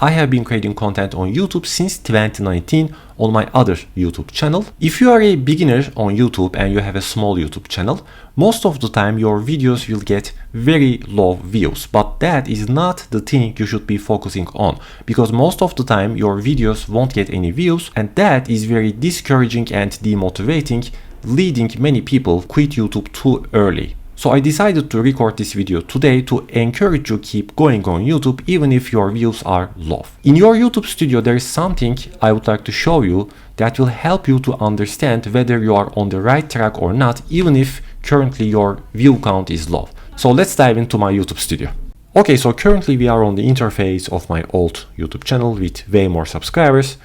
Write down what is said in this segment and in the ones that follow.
I have been creating content on YouTube since 2019 on my other YouTube channel. If you are a beginner on YouTube and you have a small YouTube channel, most of the time your videos will get very low views, but that is not the thing you should be focusing on, because most of the time your videos won't get any views, and that is very discouraging and demotivating, leading many people quit YouTube too early. So I decided to record this video today to encourage you to keep going on YouTube even if your views are low. In your YouTube studio, there is something I would like to show you that will help you to understand whether you are on the right track or not, even if currently your view count is low. So let's dive into my YouTube studio. Okay, so currently we are on the interface of my old YouTube channel with way more subscribers.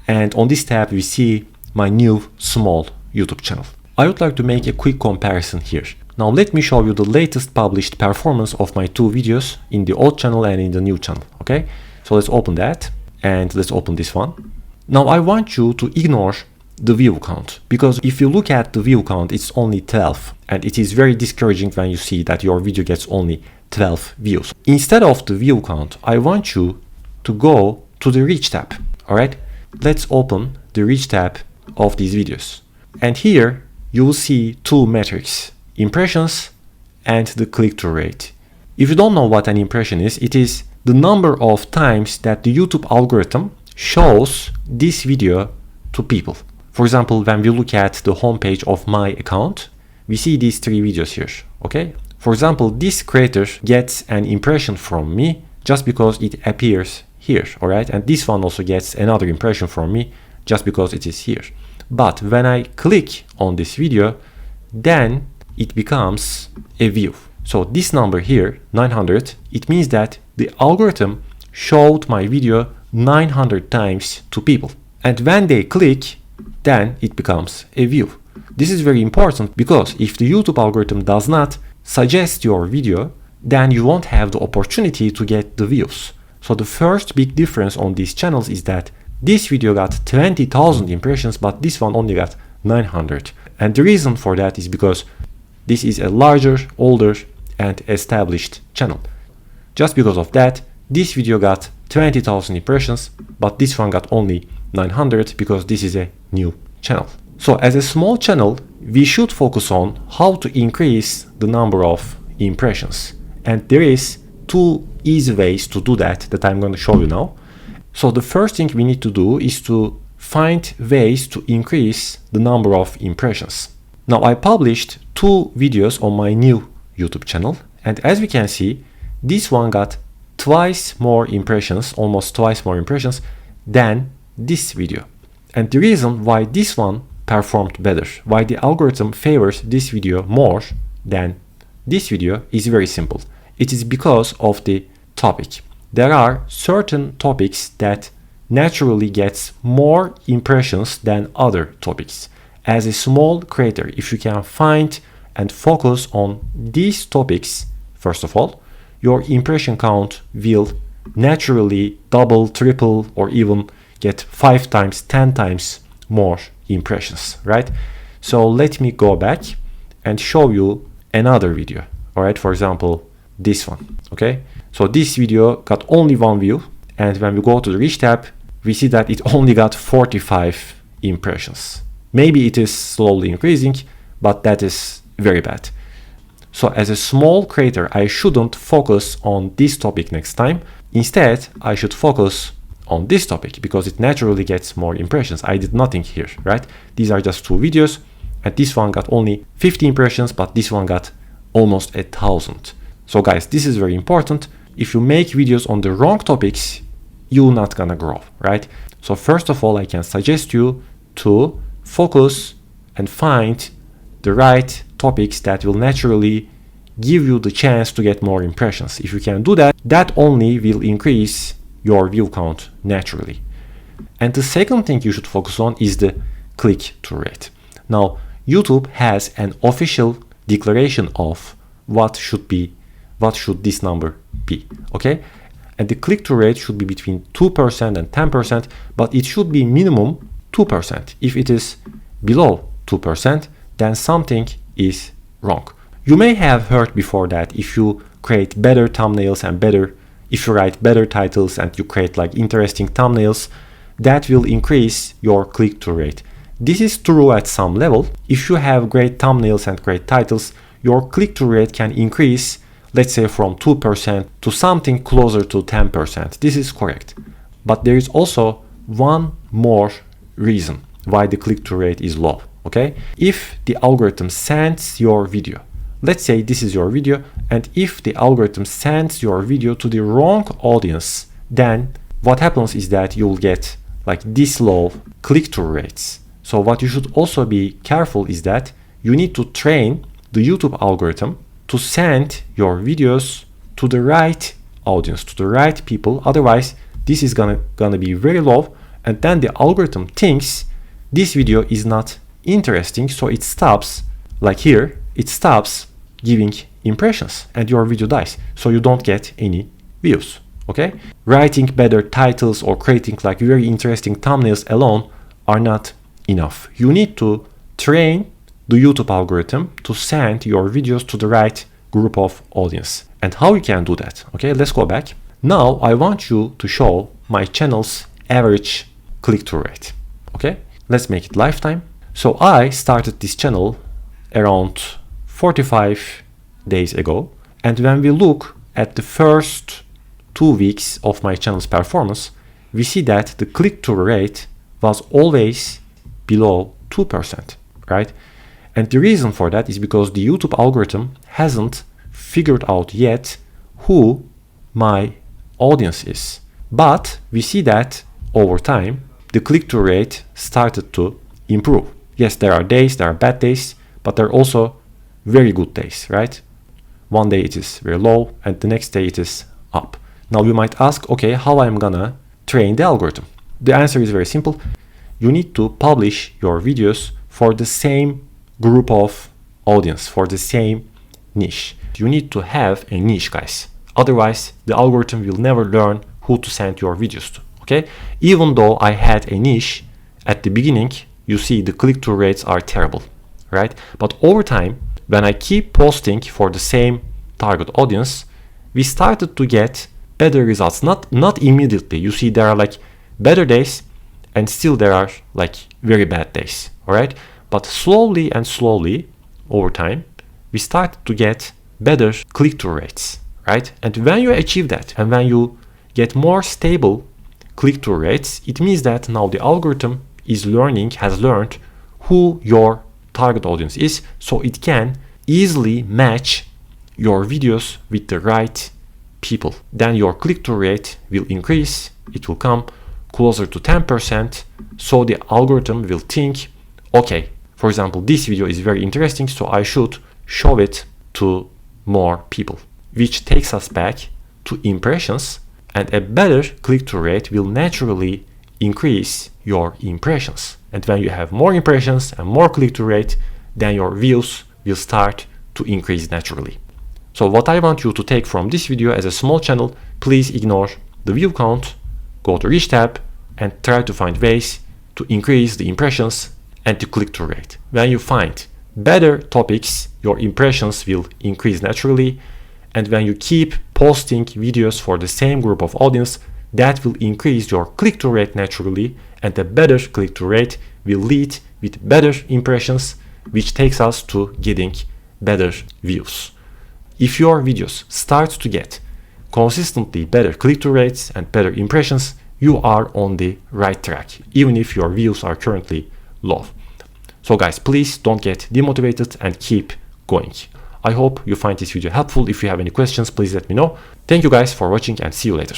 And on this tab we see my new small YouTube channel. I would like to make a quick comparison here. Now let me show you the latest published performance of my two videos in the old channel and in the new channel, okay? So let's open that and let's open this one. Now I want you to ignore the view count, because if you look at the view count, it's only 12, and it is very discouraging when you see that your video gets only 12 views. Instead of the view count, I want you to go to the reach tab, all right? Let's open the reach tab of these videos. And here you will see two metrics: impressions and the click-through rate. If you don't know what an impression is, it is the number of times that the YouTube algorithm shows this video to people. For example, when we look at the homepage of my account, we see these three videos here, okay? For example, this creator gets an impression from me just because it appears here, all right? And this one also gets another impression from me just because it is here. But when I click on this video, then it becomes a view. So this number here, 900, it means that the algorithm showed my video 900 times to people. And when they click, then it becomes a view. This is very important, because if the YouTube algorithm does not suggest your video, then you won't have the opportunity to get the views. So the first big difference on these channels is that this video got 20,000 impressions, but this one only got 900. And the reason for that is because this is a larger, older, and established channel. Just because of that, this video got 20,000 impressions, but this one got only 900 because this is a new channel. So as a small channel, we should focus on how to increase the number of impressions. And there is two easy ways to do that I'm going to show you now. So the first thing we need to do is to find ways to increase the number of impressions. Now I published two videos on my new YouTube channel, and as we can see, this one got twice more impressions, almost twice more impressions than this video. And the reason why this one performed better, why the algorithm favors this video more than this video, is very simple. It is because of the topic. There are certain topics that naturally gets more impressions than other topics. As a small creator, if you can find and focus on these topics, first of all, your impression count will naturally double, triple, or even get 5 times, 10 times more impressions, right? So let me go back and show you another video, all right? For example, this one, okay? So this video got only 1 view, and when we go to the reach tab, we see that it only got 45 impressions. Maybe it is slowly increasing, but that is very bad. So as a small creator, I shouldn't focus on this topic next time. Instead, I should focus on this topic because it naturally gets more impressions. I did nothing here, right? These are just two videos, and this one got only 50 impressions, but this one got almost 1,000. So guys, this is very important. If you make videos on the wrong topics, you're not gonna grow, right? So first of all, I can suggest you to focus and find the right topics that will naturally give you the chance to get more impressions. If you can do that, that only will increase your view count naturally. And the second thing you should focus on is the click-through rate. Now, YouTube has an official declaration of what should this number be, okay? And the click-through rate should be between 2% and 10%, but it should be minimum 2%. If it is below 2%, then something is wrong. You may have heard before that if you create better thumbnails and better if you write better titles and you create like interesting thumbnails, that will increase your click-through rate. This is true at some level. If you have great thumbnails and great titles, your click-through rate can increase, let's say from 2% to something closer to 10%. This is correct. But there is also one more reason why the click-through rate is low, okay? If the algorithm sends your video, let's say this is your video, and if the algorithm sends your video to the wrong audience, then what happens is that you'll get like this low click-through rates. So what you should also be careful is that you need to train the YouTube algorithm to send your videos to the right audience, to the right people. Otherwise, this is gonna be very low, and then the algorithm thinks this video is not interesting, so it stops, like here, it stops giving impressions and your video dies, so you don't get any views, okay? Writing better titles or creating like very interesting thumbnails alone are not enough. You need to train the YouTube algorithm to send your videos to the right group of audience. And how you can do that? Okay, let's go back. Now I want you to show my channel's average click-through rate. Okay, let's make it lifetime. So I started this channel around 45 days ago, and when we look at the first 2 weeks of my channel's performance, we see that the click-through rate was always below 2%, right? And the reason for that is because the YouTube algorithm hasn't figured out yet who my audience is. But we see that over time, the click-through rate started to improve. Yes, there are days, there are bad days, but there are also very good days, right? One day it is very low and the next day it is up. Now you might ask, okay, how I'm gonna train the algorithm? The answer is very simple. You need to publish your videos for the same group of audience, for the same niche. You need to have a niche, guys. Otherwise, the algorithm will never learn who to send your videos to, okay? Even though I had a niche at the beginning, you see the click-through rates are terrible, right? But over time, when I keep posting for the same target audience, we started to get better results. Not immediately. You see there are like better days and still there are like very bad days, all right? But slowly and slowly over time, we started to get better click-through rates, right? And when you achieve that and when you get more stable click-through rates, it means that now the algorithm has learned who your target audience is, so it can easily match your videos with the right people. Then your click-through rate will increase, it will come closer to 10%, so the algorithm will think, okay, for example, this video is very interesting, so I should show it to more people, which takes us back to impressions, and a better click-through rate will naturally increase your impressions. And when you have more impressions and more click-through rate, then your views will start to increase naturally. So what I want you to take from this video as a small channel, please ignore the view count, go to Reach tab and try to find ways to increase the impressions and the click-through rate. When you find better topics, your impressions will increase naturally, and when you keep posting videos for the same group of audience, that will increase your click-through rate naturally, and a better click-through rate will lead with better impressions, which takes us to getting better views. If your videos start to get consistently better click-through rates and better impressions, you are on the right track, even if your views are currently low. So guys, please don't get demotivated and keep going. I hope you find this video helpful. If you have any questions, please let me know. Thank you guys for watching and see you later.